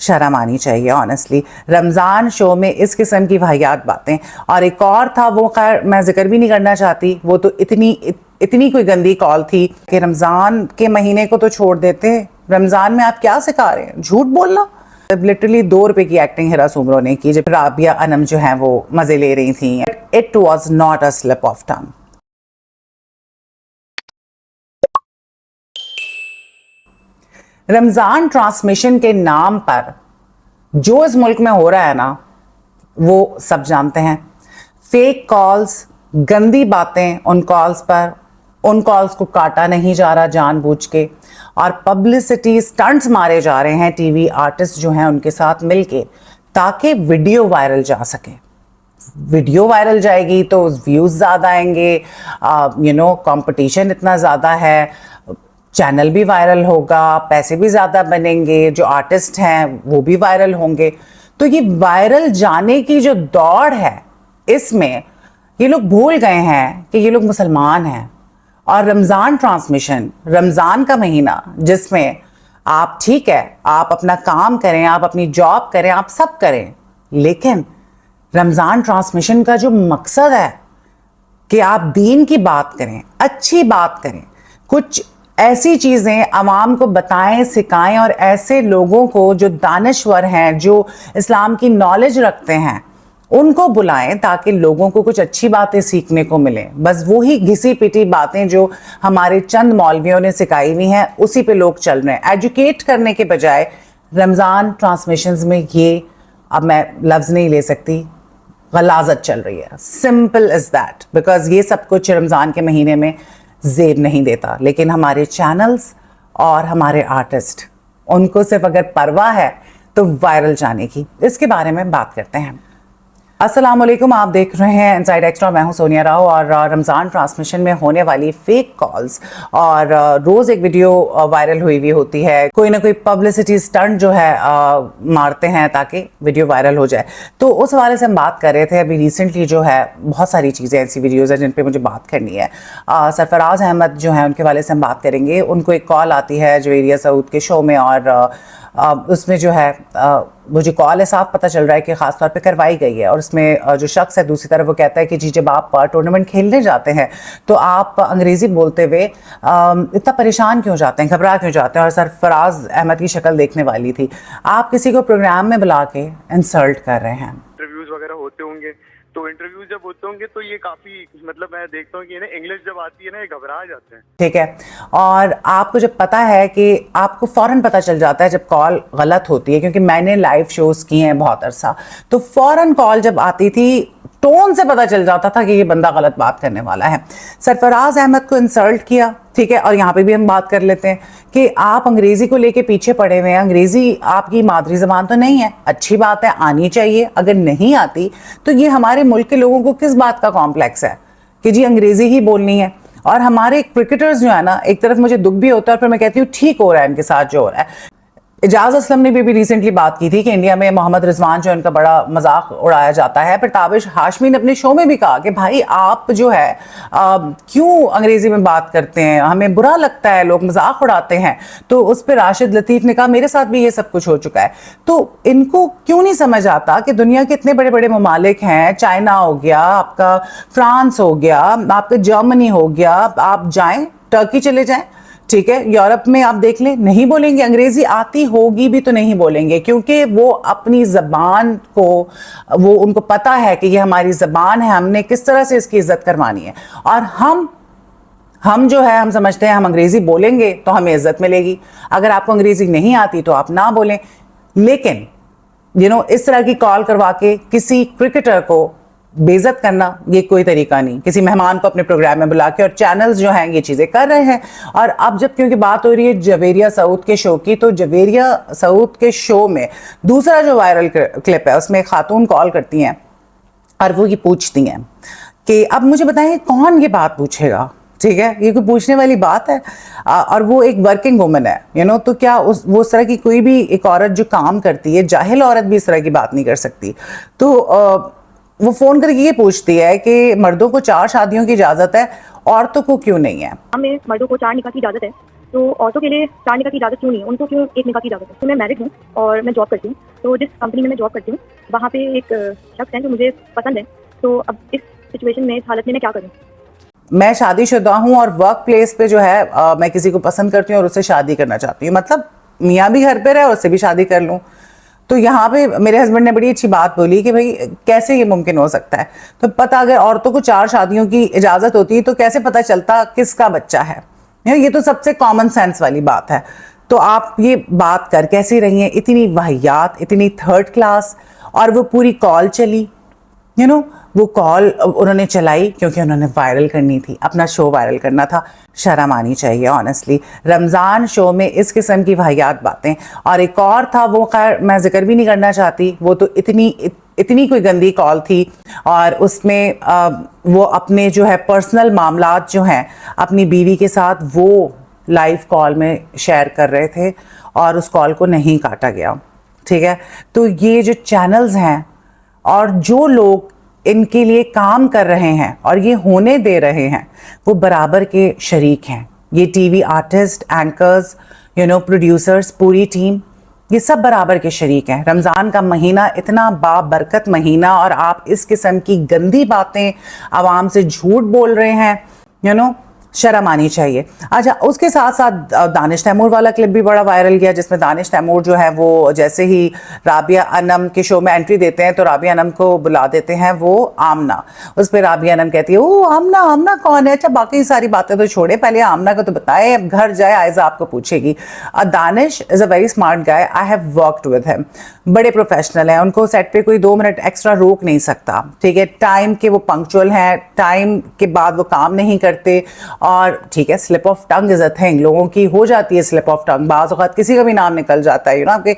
شرم آنی چاہیے آنیسٹلی. رمضان شو میں اس قسم کی واہیات باتیں. اور ایک اور تھا، وہ خیر میں ذکر بھی نہیں کرنا چاہتی، وہ تو اتنی کوئی گندی کال تھی کہ رمضان کے مہینے کو تو چھوڑ دیتے، رمضان میں آپ کیا سکھا رہے ہیں؟ جھوٹ بولنا. لٹرلی 2 روپے کی ایکٹنگ ہیرا سومرو نے کی جب رابعہ انم جو ہیں وہ مزے لے رہی تھیں. It was not a slip of tongue. Ramzan transmission کے نام پر جو اس ملک میں ہو رہا ہے نا، وہ سب جانتے ہیں. فیک کالز، گندی باتیں ان کالز پر، ان کالز کو کاٹا نہیں جا رہا جان بوجھ کے، اور پبلسٹی سٹنٹس مارے جا رہے ہیں ٹی وی آرٹسٹ جو ہیں ان کے ساتھ مل کے، تاکہ ویڈیو وائرل جا سکے. ویڈیو وائرل جائے گی تو ویوز زیادہ آئیں گے، کمپٹیشن اتنا زیادہ ہے، چینل بھی وائرل ہوگا، پیسے بھی زیادہ بنیں گے، جو آرٹسٹ ہیں وہ بھی وائرل ہوں گے. تو یہ وائرل جانے کی جو دوڑ ہے، اس میں یہ لوگ بھول گئے ہیں کہ یہ لوگ مسلمان ہیں. اور رمضان ٹرانسمیشن، رمضان کا مہینہ جس میں آپ ٹھیک ہے آپ اپنا کام کریں، آپ اپنی جاب کریں، آپ سب کریں، لیکن رمضان ٹرانسمیشن کا جو مقصد ہے کہ آپ دین کی بات کریں، اچھی بات کریں، کچھ ایسی چیزیں عوام کو بتائیں، سکھائیں، اور ایسے لوگوں کو جو دانشور ہیں، جو اسلام کی نالج رکھتے ہیں، ان کو بلائیں تاکہ لوگوں کو کچھ اچھی باتیں سیکھنے کو ملیں. بس وہی گھسی پٹی باتیں جو ہمارے چند مولویوں نے سکھائی ہوئی ہیں، اسی پہ لوگ چل رہے ہیں. ایجوکیٹ کرنے کے بجائے رمضان ٹرانسمیشنز میں یہ، اب میں لفظ نہیں لے سکتی، غلاظت چل رہی ہے. Simple is that. بیکاز یہ سب کچھ رمضان کے مہینے میں زیب نہیں دیتا، لیکن ہمارے چینلز اور ہمارے آرٹسٹ، ان کو صرف اگر پرواہ ہے تو وائرل جانے کی. اس کے بارے میں بات کرتے ہیں. السلام علیکم، آپ دیکھ رہے ہیں انسائیڈ ایکسٹرا. میں ہوں سونیا راؤ. اور رمضان ٹرانسمیشن میں ہونے والی فیک کالز، اور روز ایک ویڈیو وائرل ہوئی ہوتی ہے، کوئی نہ کوئی پبلسٹی سٹنٹ جو ہے مارتے ہیں تاکہ ویڈیو وائرل ہو جائے. تو اس حوالے سے ہم بات کر رہے تھے. ابھی ریسنٹلی جو ہے بہت ساری چیزیں ایسی ویڈیوز ہیں جن پہ مجھے بات کرنی ہے. سرفراز احمد جو ہیں ان کے حوالے سے ہم بات کریں گے. ان کو ایک کال آتی ہے جویریہ سعود کے شو میں، اور اس میں جو ہے وہ جو کال ہے صاف پتہ چل رہا ہے کہ خاص طور پہ کروائی گئی ہے. اور اس میں جو شخص ہے دوسری طرف وہ کہتا ہے کہ جی جب آپ ٹورنامنٹ کھیلنے جاتے ہیں تو آپ انگریزی بولتے ہوئے اتنا پریشان کیوں جاتے ہیں، گھبرا کیوں جاتے ہیں. اور سرفراز احمد کی شکل دیکھنے والی تھی. آپ کسی کو پروگرام میں بلا کے انسلٹ کر رہے ہیں. انٹرویوز وغیرہ ہوتے ہوں گے، تو انٹرویوز جب ہوتے ہوں گے تو یہ کافی میں دیکھتا ہوں کہ انگلش جب آتی ہے نا، یہ گھبرا جاتے ہیں. ٹھیک ہے. اور آپ کو جب پتہ ہے کہ آپ کو فوراً پتہ چل جاتا ہے جب کال غلط ہوتی ہے، کیونکہ میں نے لائیو شوز کیے ہیں بہت عرصہ، تو فوراً کال جب آتی تھی ٹون سے پتہ چل جاتا تھا کہ یہ بندہ غلط بات کرنے والا ہے. سرفراز احمد کو انسلٹ کیا، ٹھیک ہے. اور یہاں پہ بھی ہم بات کر لیتے ہیں کہ آپ انگریزی کو لے کے پیچھے پڑے ہوئے ہیں. انگریزی آپ کی مادری زبان تو نہیں ہے، اچھی بات ہے، آنی چاہیے. اگر نہیں آتی تو یہ ہمارے ملک کے لوگوں کو کس بات کا کمپلیکس ہے کہ جی انگریزی ہی بولنی ہے. اور ہمارے کرکٹرز جو ہے نا، ایک طرف مجھے دکھ بھی ہوتا ہے اور پھر میں کہتی ہوں ٹھیک ہو رہا ہے ان کے ساتھ جو ہو رہا ہے. اعجاز اسلم نے بھی ریسنٹلی بات کی تھی کہ انڈیا میں محمد رضوان جو ان کا بڑا مذاق اڑایا جاتا ہے. پھر تابش ہاشمی نے اپنے شو میں بھی کہا کہ بھائی آپ جو ہے کیوں انگریزی میں بات کرتے ہیں، ہمیں برا لگتا ہے، لوگ مذاق اڑاتے ہیں. تو اس پہ راشد لطیف نے کہا میرے ساتھ بھی یہ سب کچھ ہو چکا ہے. تو ان کو کیوں نہیں سمجھ آتا کہ دنیا کے اتنے بڑے بڑے ممالک ہیں، چائنا ہو گیا، آپ کا فرانس ہو گیا، آپ کا جرمنی ہو گیا، آپ جائیں ٹرکی چلے جائیں، ٹھیک ہے، یورپ میں آپ دیکھ لیں، نہیں بولیں گے. انگریزی آتی ہوگی بھی تو نہیں بولیں گے، کیونکہ وہ اپنی زبان کو، وہ ان کو پتا ہے کہ یہ ہماری زبان ہے، ہم نے کس طرح سے اس کی عزت کروانی ہے. اور ہم جو ہے ہم سمجھتے ہیں ہم انگریزی بولیں گے تو ہمیں عزت ملے گی. اگر آپ کو انگریزی نہیں آتی تو آپ نہ بولیں. لیکن اس طرح کی کال کروا کے کسی کرکٹر کو بے عزت کرنا یہ کوئی طریقہ نہیں. کسی مہمان کو اپنے پروگرام میں بلا کے، اور چینلز جو ہیں یہ چیزیں کر رہے ہیں. اور اب جب کیونکہ بات ہو رہی ہے جویریہ سعود کے شو کی، تو جویریہ سعود کے شو میں دوسرا جو وائرل کلپ ہے اس میں ایک خاتون کال کرتی ہیں اور وہ یہ پوچھتی ہیں کہ اب مجھے بتائیں کون یہ بات پوچھے گا، ٹھیک ہے، یہ کوئی پوچھنے والی بات ہے. اور وہ ایک ورکنگ وومن ہے، تو کیا وہ اس طرح کی کوئی بھی ایک عورت جو کام کرتی ہے، جاہل عورت بھی اس طرح کی بات نہیں کر سکتی. تو وہ فون کر کے یہ پوچھتی ہے کہ مردوں کو 4 شادیوں کی اجازت ہے، عورتوں کو کیوں نہیں ہے؟ ہمیں مردوں کو 4 نکاح کی اجازت ہے، تو عورتوں کے لیے 4 نکاح کی اجازت کیوں نہیں ہے, ان کو کیوں 1 نکاح کی اجازت ہے؟ تو میں میرڈ ہوں اور میں جاب کرتی ہوں, تو جس کمپنی میں میں جاب کرتی ہوں وہاں پہ ایک شخص ہے جو مجھے پسند ہے, تو اب اس سچویشن میں, اس حالت میں کیا کروں؟ میں شادی شدہ ہوں اور ورک پلیس پہ جو ہے میں کسی کو پسند کرتی ہوں اور اس سے شادی کرنا چاہتی ہوں, مطلب میاں بھی گھر پہ رہے اور اس سے بھی شادی کر لوں. تو یہاں پہ میرے ہسبینڈ نے بڑی اچھی بات بولی کہ بھائی کیسے یہ ممکن ہو سکتا ہے. تو پتہ اگر عورتوں کو 4 شادیوں کی اجازت ہوتی تو کیسے پتہ چلتا کس کا بچہ ہے؟ یہ تو سب سے کامن سینس والی بات ہے. تو آپ یہ بات کر کیسے رہی ہیں, اتنی واہیات, اتنی تھرڈ کلاس, اور وہ پوری کال چلی, وہ کال انہوں نے چلائی کیونکہ انہوں نے وائرل کرنی تھی, اپنا شو وائرل کرنا تھا. شرم آنی چاہیے آنیسٹلی, رمضان شو میں اس قسم کی واہیات باتیں. اور ایک اور تھا, وہ خیر میں ذکر بھی نہیں کرنا چاہتی, وہ تو اتنی کوئی گندی کال تھی, اور اس میں وہ اپنے جو ہے پرسنل معاملات جو ہیں اپنی بیوی کے ساتھ وہ لائیو کال میں شیئر کر رہے تھے, اور اس کال کو نہیں کاٹا گیا. ٹھیک ہے, تو یہ جو چینلز ہیں اور جو لوگ ان کے لیے کام کر رہے ہیں اور یہ ہونے دے رہے ہیں, وہ برابر کے شریک ہیں. یہ T V artist, anchors, producers, پوری ٹیم, یہ سب برابر کے شریک ہیں. رمضان کا مہینہ اتنا بابرکت مہینہ, اور آپ اس قسم کی گندی باتیں عوام سے جھوٹ بول رہے ہیں, شرم آنی چاہیے. اچھا, اس کے ساتھ ساتھ دانش تیمور والا کلپ بھی بڑا وائرل گیا, جس میں دانش تیمور جو ہے وہ جیسے ہی رابعہ انم کے شو میں انٹری دیتے ہیں تو رابعہ انم کو بلا دیتے ہیں وہ آمنہ. اس پہ رابعہ انم کہتی ہے او آمنہ کون ہے؟ اچھا باقی ساری باتیں تو چھوڑے, پہلے آمنہ کو تو بتائے, اب گھر جائے آئزہ آپ کو پوچھے گی. Danish is a very smart guy, I have worked with him, بڑے پروفیشنل ہیں, ان کو سیٹ پہ کوئی 2 منٹ ایکسٹرا روک نہیں سکتا. ٹھیک ہے, ٹائم کے وہ پنکچوئل ہیں, ٹائم کے بعد وہ کام نہیں کرتے. اور ٹھیک ہے, slip of tongue is a thing, لوگوں کی ہو جاتی ہے سلپ آف ٹنگ, بعض اوقات کسی کا بھی نام نکل جاتا ہے, آپ کے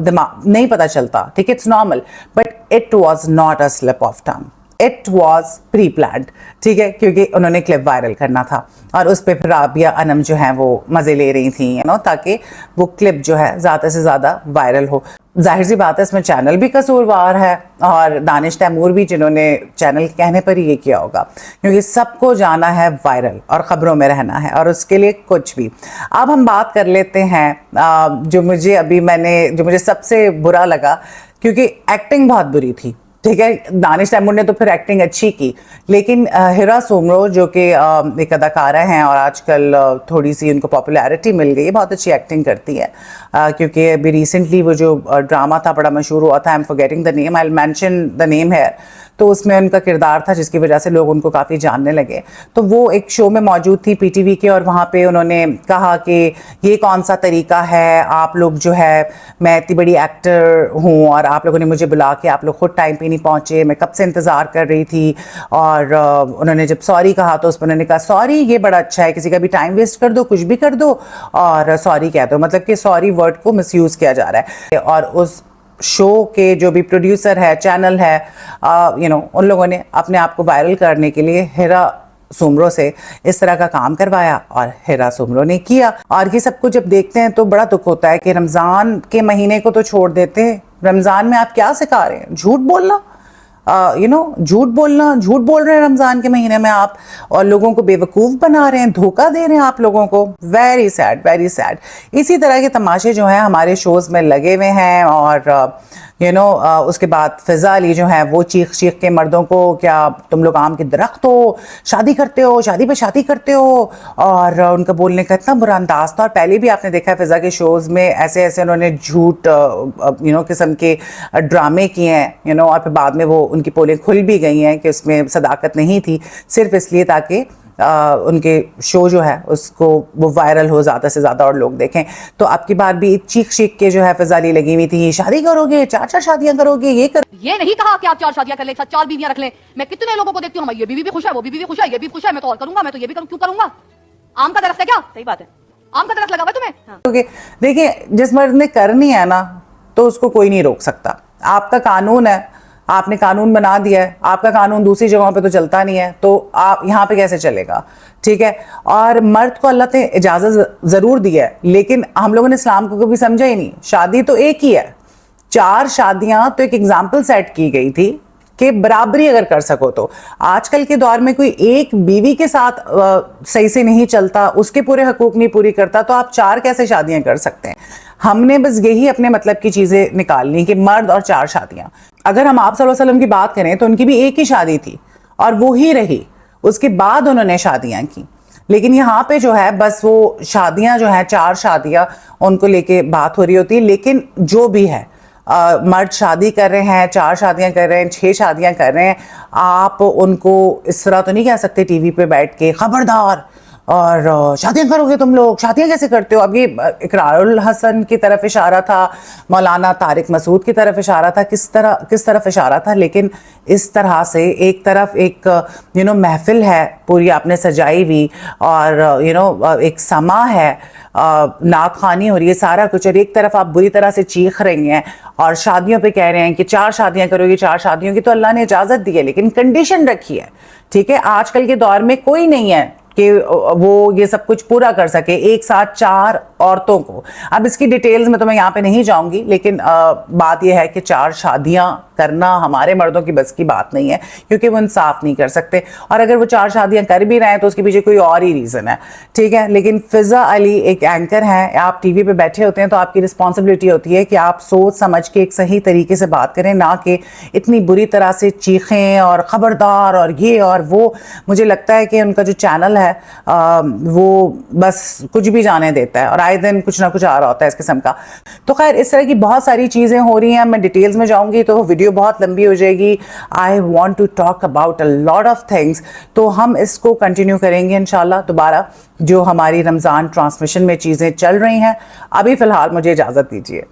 دماغ نہیں پتہ چلتا. ٹھیک ہے, it's normal, but it was not a slip of tongue, it was pre planned. ٹھیک ہے, کیونکہ انہوں نے کلپ وائرل کرنا تھا, اور اس پہ پھر رابعہ انم جو ہیں وہ مزے لے رہی تھیں تاکہ وہ کلپ جو ہے زیادہ سے زیادہ وائرل ہو. ظاہر سی بات ہے اس میں چینل بھی قصوروار ہے, اور دانش تیمور بھی, جنہوں نے چینل کہنے پر ہی یہ کیا ہوگا, کیونکہ سب کو جانا ہے وائرل اور خبروں میں رہنا ہے, اور اس کے لیے کچھ بھی. اب ہم بات کر لیتے ہیں جو مجھے سب سے برا لگا, کیونکہ ایکٹنگ بہت بری تھی. ٹھیک ہے, دانش تیمور نے تو پھر ایکٹنگ اچھی کی, لیکن ہیرا سومرو جو کہ ایک اداکارہ ہیں اور آج کل تھوڑی سی ان کو پاپولیرٹی مل گئی ہے, بہت اچھی ایکٹنگ کرتی ہے. کیونکہ ابھی ریسنٹلی وہ جو ڈرامہ تھا بڑا مشہور ہوا تھا, I am forgetting the name, I will mention the name here, تو اس میں ان کا کردار تھا جس کی وجہ سے لوگ ان کو کافی جاننے لگے. تو وہ ایک شو میں موجود تھی پی ٹی وی کے, اور وہاں پہ انہوں نے کہا کہ یہ کون سا طریقہ ہے, آپ لوگ جو ہے, میں اتنی بڑی ایکٹر ہوں اور آپ لوگوں نے مجھے بلا کے آپ لوگ خود ٹائم پہ نہیں پہنچے, میں کب سے انتظار کر رہی تھی. اور انہوں نے جب سوری کہا تو اس پہ انہوں نے کہا سوری یہ بڑا اچھا ہے, کسی کا بھی ٹائم ویسٹ کر دو, کچھ بھی کر دو اور سوری کہہ دو, مطلب کہ سوری ورڈ کو مس یوز کیا جا رہا ہے. اور اس شو کے جو بھی پروڈیوسر ہے, چینل ہے, ان لوگوں نے اپنے آپ کو وائرل کرنے کے لیے ہیرا سومرو سے اس طرح کا کام کروایا, اور ہیرا سومرو نے کیا. اور یہ سب کچھ جب دیکھتے ہیں تو بڑا دکھ ہوتا ہے کہ رمضان کے مہینے کو تو چھوڑ دیتے ہیں, رمضان میں آپ کیا سکھا رہے ہیں؟ جھوٹ بولنا, جھوٹ بول رہے ہیں رمضان کے مہینے میں آپ, اور لوگوں کو بے وقوف بنا رہے ہیں, دھوکہ دے رہے ہیں آپ لوگوں کو. Very sad, very sad. اسی طرح کے تماشے جو ہیں ہمارے شوز میں لگے ہوئے ہیں. اور اس کے بعد فضا علی جو ہیں وہ چیخ کے مردوں کو, کیا تم لوگ آم کے درخت ہو, شادی کرتے ہو, شادی پہ شادی کرتے ہو, اور ان کا بولنے کا اتنا برا انداز تھا. اور پہلے بھی آپ نے دیکھا ہے فضا کے شوز میں ایسے انہوں نے جھوٹ قسم کے ڈرامے کیے ہیں, اور پھر بعد میں وہ ان کی پولیں کھل بھی گئی ہیں کہ اس میں صداقت نہیں تھی, صرف اس لیے تاکہ ان کے شو جو ہے اس کو وہ وائرل ہو زیادہ سے زیادہ اور لوگ دیکھیں. تو اب کی بار بھی چیخ کے جو ہے فضا علی لگی ہوئی تھی, شادی کرو گے, 4 شادیاں کرو گے, یہ نہیں کہا کہ آپ 4 شادیاں کر لیں, 4 بیویاں رکھ لیں. میں کتنے لوگوں کو دیکتی ہوں, یہ بیوی بھی خوش ہے, وہ بیوی بھی خوش ہے, یہ بھی خوش ہے, میں تو اور کروں گا, میں تو یہ بھی کیوں کروں گا. آم کا درخت ہے کیا؟ صحیح بات ہے, آم کا درخت لگا ہوا تمہیں. دیکھیں جس مرد نے کرنی ہے نا تو اس کو کوئی نہیں روک سکتا. آپ کا قانون ہے, آپ نے قانون بنا دیا ہے, آپ کا قانون دوسری جگہوں پہ تو چلتا نہیں ہے, تو آپ یہاں پہ کیسے چلے گا؟ ٹھیک ہے. اور مرد کو اللہ نے اجازت ضرور دی ہے, لیکن ہم لوگوں نے اسلام کو کبھی سمجھا ہی نہیں. شادی تو ایک ہی ہے, 4 شادیاں تو ایک ایگزامپل سیٹ کی گئی تھی کہ برابری اگر کر سکو تو. آج کل کے دور میں کوئی ایک بیوی کے ساتھ صحیح سے نہیں چلتا, اس کے پورے حقوق نہیں پوری کرتا, تو آپ 4 کیسے شادیاں کر سکتے ہیں؟ ہم نے بس یہی اپنے مطلب کی چیزیں نکالنی کہ مرد اور 4 شادیاں. اگر ہم آپ صلی اللہ علیہ وسلم کی بات کریں تو ان کی بھی ایک ہی شادی تھی اور وہی رہی, اس کے بعد انہوں نے شادیاں کی. لیکن یہاں پہ جو ہے بس وہ شادیاں جو ہیں 4 شادیاں ان کو لے کے بات ہو رہی ہوتی ہے. لیکن جو بھی ہے, مرد شادی کر رہے ہیں, 4 شادیاں کر رہے ہیں, 6 شادیاں کر رہے ہیں, آپ ان کو اس طرح تو نہیں کہہ سکتے ٹی وی پہ بیٹھ کے خبردار اور شادیاں کرو گے تم لوگ, شادیاں کیسے کرتے ہو. اب یہ اقرار الحسن کی طرف اشارہ تھا, مولانا طارق مسعود کی طرف اشارہ تھا, کس طرف اشارہ تھا, لیکن اس طرح سے ایک طرف ایک محفل ہے پوری آپ نے سجائی ہوئی, اور ایک سما ہے, نعت خوانی ہو رہی ہے, سارا کچھ, اور ایک طرف آپ بری طرح سے چیخ رہی ہیں اور شادیوں پہ کہہ رہے ہیں کہ 4 شادیاں کرو گی, 4 شادیوں کی تو اللہ نے اجازت دی ہے لیکن کنڈیشن رکھی ہے. ٹھیک ہے, آج کل کے دور میں کوئی نہیں ہے کہ وہ یہ سب کچھ پورا کر سکے ایک ساتھ 4 عورتوں کو. اب اس کی ڈیٹیلز میں تو میں یہاں پہ نہیں جاؤں گی, لیکن بات یہ ہے کہ 4 شادیاں کرنا ہمارے مردوں کی بس کی بات نہیں ہے, کیونکہ وہ انصاف نہیں کر سکتے, اور اگر وہ 4 شادیاں کر بھی رہے ہیں تو اس کے پیچھے کوئی اور ہی ریزن ہے. ٹھیک ہے, لیکن فضا علی ایک اینکر ہیں, آپ ٹی وی پہ بیٹھے ہوتے ہیں تو آپ کی رسپانسبلٹی ہوتی ہے کہ آپ سوچ سمجھ کے ایک صحیح طریقے سے بات کریں, نہ کہ اتنی بری طرح سے چیخیں اور خبردار اور یہ اور وہ. مجھے لگتا ہے کہ ان کا جو چینل ہے وہ بس کچھ بھی جانے دیتا ہے اور آئے دن کچھ نہ کچھ آ رہا ہوتا ہے اس قسم کا. تو خیر, اس طرح کی بہت ساری چیزیں ہو رہی ہیں, میں ڈیٹیلز میں جاؤں گی تو ویڈیو بہت لمبی ہو جائے گی. I want to talk about a lot of things, تو ہم اس کو کنٹینیو کریں گے انشاءاللہ دوبارہ, جو ہماری رمضان ٹرانسمیشن میں چیزیں چل رہی ہیں. ابھی فی الحال مجھے اجازت دیجیے.